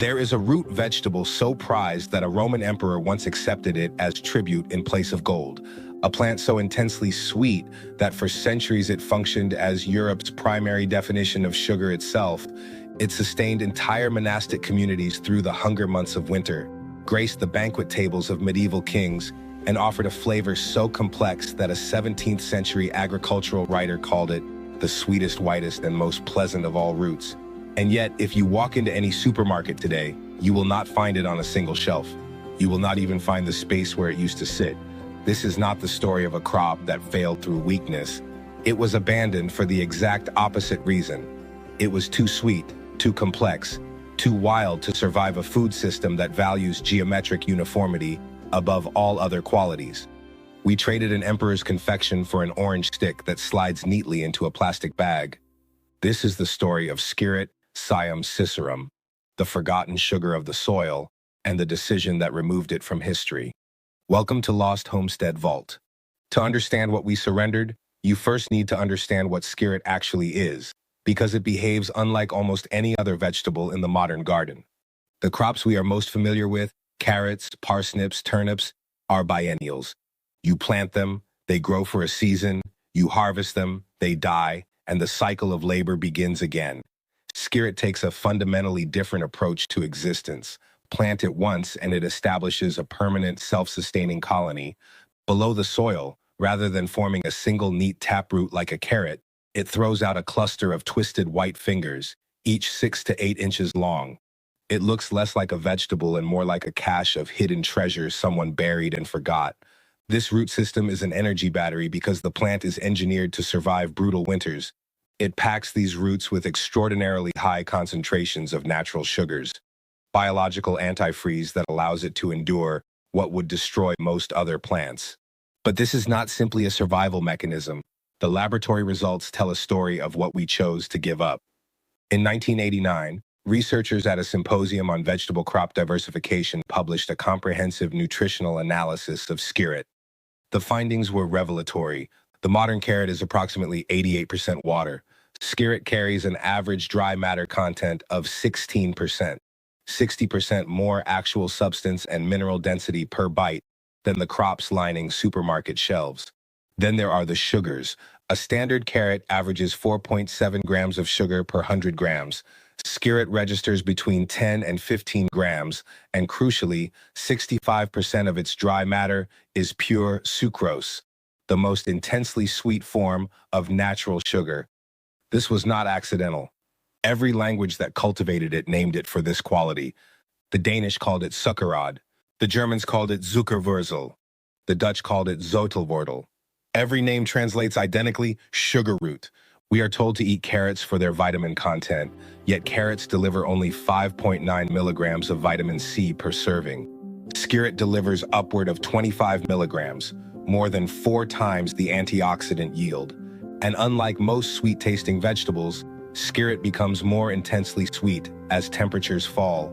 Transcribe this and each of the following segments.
There is a root vegetable so prized that a Roman emperor once accepted it as tribute in place of gold, a plant so intensely sweet that for centuries it functioned as Europe's primary definition of sugar itself. It sustained entire monastic communities through the hunger months of winter, graced the banquet tables of medieval kings, and offered a flavor so complex that a 17th century agricultural writer called it the sweetest, whitest, and most pleasant of all roots. And yet, if you walk into any supermarket today, you will not find it on a single shelf. You will not even find the space where it used to sit. This is not the story of a crop that failed through weakness. It was abandoned for the exact opposite reason. It was too sweet, too complex, too wild to survive a food system that values geometric uniformity above all other qualities. We traded an emperor's confection for an orange stick that slides neatly into a plastic bag. This is the story of Skirret, Sium, sisarum, the forgotten sugar of the soil, and the decision that removed it from history. Welcome to Lost Homestead Vault. To understand what we surrendered, you first need to understand what Skirret actually is, because it behaves unlike almost any other vegetable in the modern garden. The crops we are most familiar with, carrots, parsnips, turnips, are biennials. You plant them, they grow for a season, you harvest them, they die, and the cycle of labor begins again. Skirret takes a fundamentally different approach to existence. Plant it once and it establishes a permanent self-sustaining colony. Below the soil, rather than forming a single neat taproot like a carrot, it throws out a cluster of twisted white fingers, each 6 to 8 inches long. It looks less like a vegetable and more like a cache of hidden treasures someone buried and forgot. This root system is an energy battery because the plant is engineered to survive brutal winters. It packs these roots with extraordinarily high concentrations of natural sugars, biological antifreeze that allows it to endure what would destroy most other plants. But this is not simply a survival mechanism. The laboratory results tell a story of what we chose to give up. In 1989, researchers at a symposium on vegetable crop diversification published a comprehensive nutritional analysis of Skirret. The findings were revelatory. The modern carrot is approximately 88% water. Skirret carries an average dry matter content of 16%, 60% more actual substance and mineral density per bite than the crops lining supermarket shelves. Then there are the sugars. A standard carrot averages 4.7 grams of sugar per 100 grams. Skirret registers between 10 and 15 grams, and crucially, 65% of its dry matter is pure sucrose, the most intensely sweet form of natural sugar. This was not accidental. Every language that cultivated it named it for this quality. The Danish called it Zuckerrad. The Germans called it Zuckerwurzel. The Dutch called it Zotelwortel. Every name translates identically, sugar root. We are told to eat carrots for their vitamin content, yet carrots deliver only 5.9 milligrams of vitamin C per serving. Skirret delivers upward of 25 milligrams, more than 4 times the antioxidant yield. And unlike most sweet-tasting vegetables, Skirret becomes more intensely sweet as temperatures fall,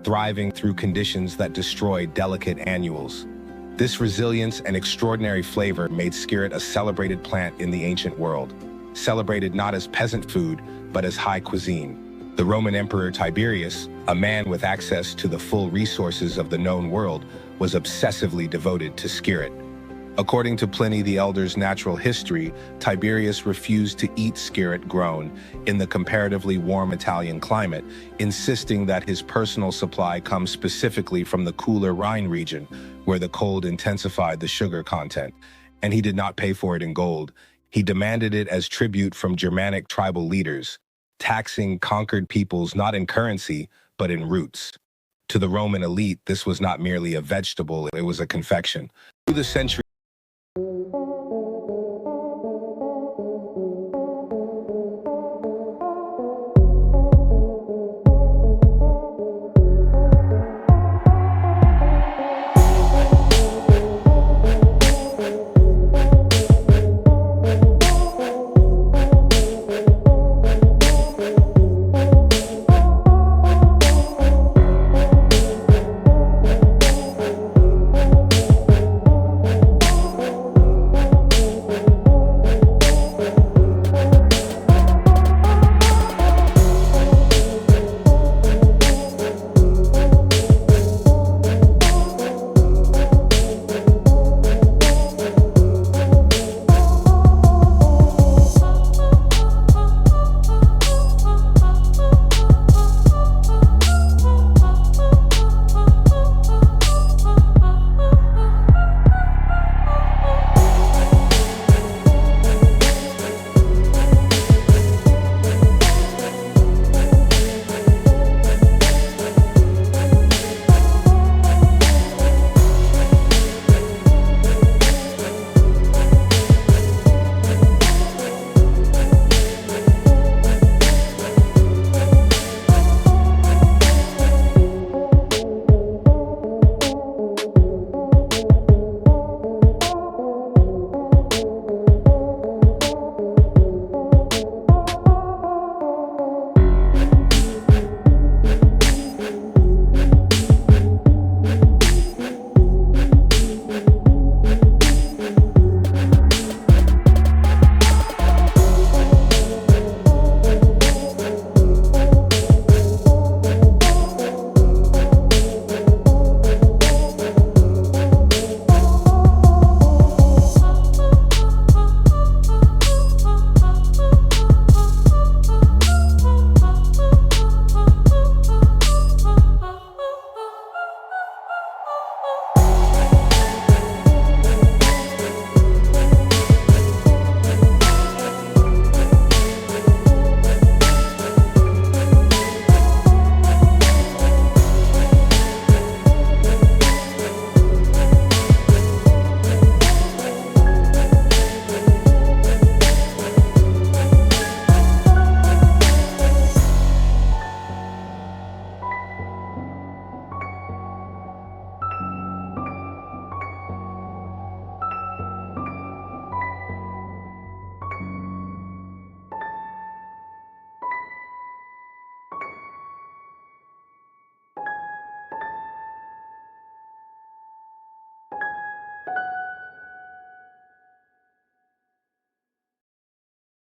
thriving through conditions that destroy delicate annuals. This resilience and extraordinary flavor made Skirret a celebrated plant in the ancient world, celebrated not as peasant food, but as high cuisine. The Roman Emperor Tiberius, a man with access to the full resources of the known world, was obsessively devoted to Skirret. According to Pliny the Elder's Natural History, Tiberius refused to eat Skirret grown in the comparatively warm Italian climate, insisting that his personal supply come specifically from the cooler Rhine region, where the cold intensified the sugar content. And he did not pay for it in gold. He demanded it as tribute from Germanic tribal leaders, taxing conquered peoples not in currency, but in roots. To the Roman elite, this was not merely a vegetable, it was a confection. Through the centuries,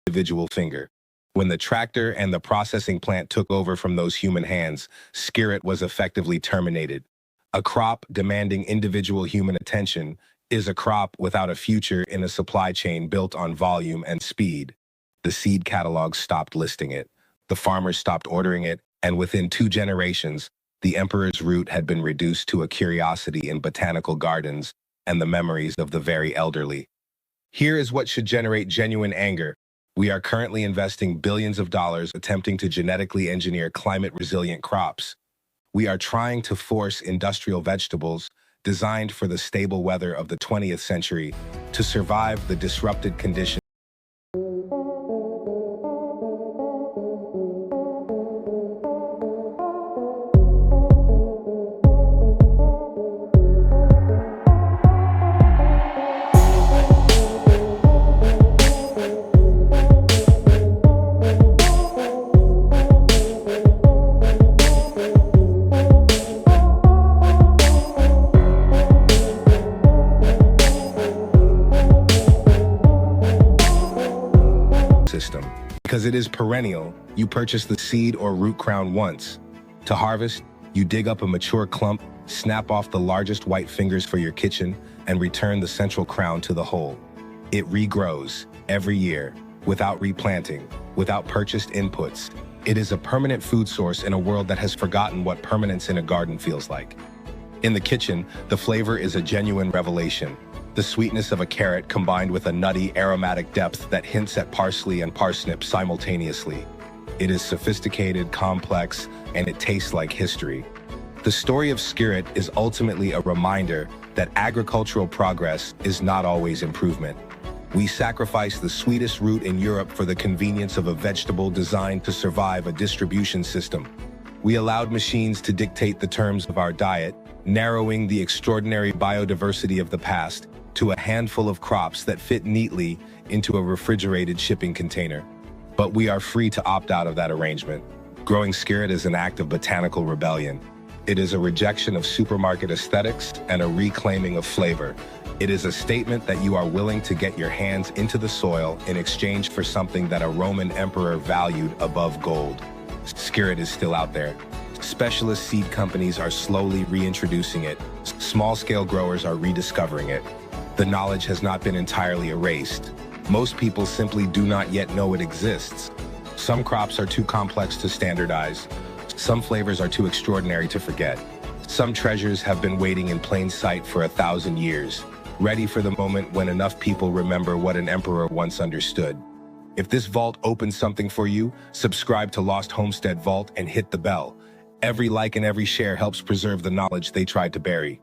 individual finger. When the tractor and the processing plant took over from those human hands, Skirret was effectively terminated. A crop demanding individual human attention is a crop without a future in a supply chain built on volume and speed. The seed catalogs stopped listing it. The farmers stopped ordering it, and within 2 generations, the emperor's root had been reduced to a curiosity in botanical gardens and the memories of the very elderly. Here is what should generate genuine anger. We are currently investing billions of dollars attempting to genetically engineer climate-resilient crops. We are trying to force industrial vegetables designed for the stable weather of the 20th century to survive the disrupted conditions system. Because it is perennial, you purchase the seed or root crown once. To harvest, you dig up a mature clump, snap off the largest white fingers for your kitchen, and return the central crown to the hole. It regrows every year, without replanting, without purchased inputs. It is a permanent food source in a world that has forgotten what permanence in a garden feels like. In the kitchen, the flavor is a genuine revelation. The sweetness of a carrot combined with a nutty, aromatic depth that hints at parsley and parsnip simultaneously. It is sophisticated, complex, and it tastes like history. The story of Skirret is ultimately a reminder that agricultural progress is not always improvement. We sacrifice the sweetest root in Europe for the convenience of a vegetable designed to survive a distribution system. We allowed machines to dictate the terms of our diet, narrowing the extraordinary biodiversity of the past to a handful of crops that fit neatly into a refrigerated shipping container. But we are free to opt out of that arrangement. Growing Skirret is an act of botanical rebellion. It is a rejection of supermarket aesthetics and a reclaiming of flavor. It is a statement that you are willing to get your hands into the soil in exchange for something that a Roman emperor valued above gold. Skirret is still out there. Specialist seed companies are slowly reintroducing it. Small-scale growers are rediscovering it. The knowledge has not been entirely erased. Most people simply do not yet know it exists. Some crops are too complex to standardize. Some flavors are too extraordinary to forget. Some treasures have been waiting in plain sight for 1,000 years, ready for the moment when enough people remember what an emperor once understood. If this vault opens something for you, subscribe to Lost Homestead Vault and hit the bell. Every like and every share helps preserve the knowledge they tried to bury.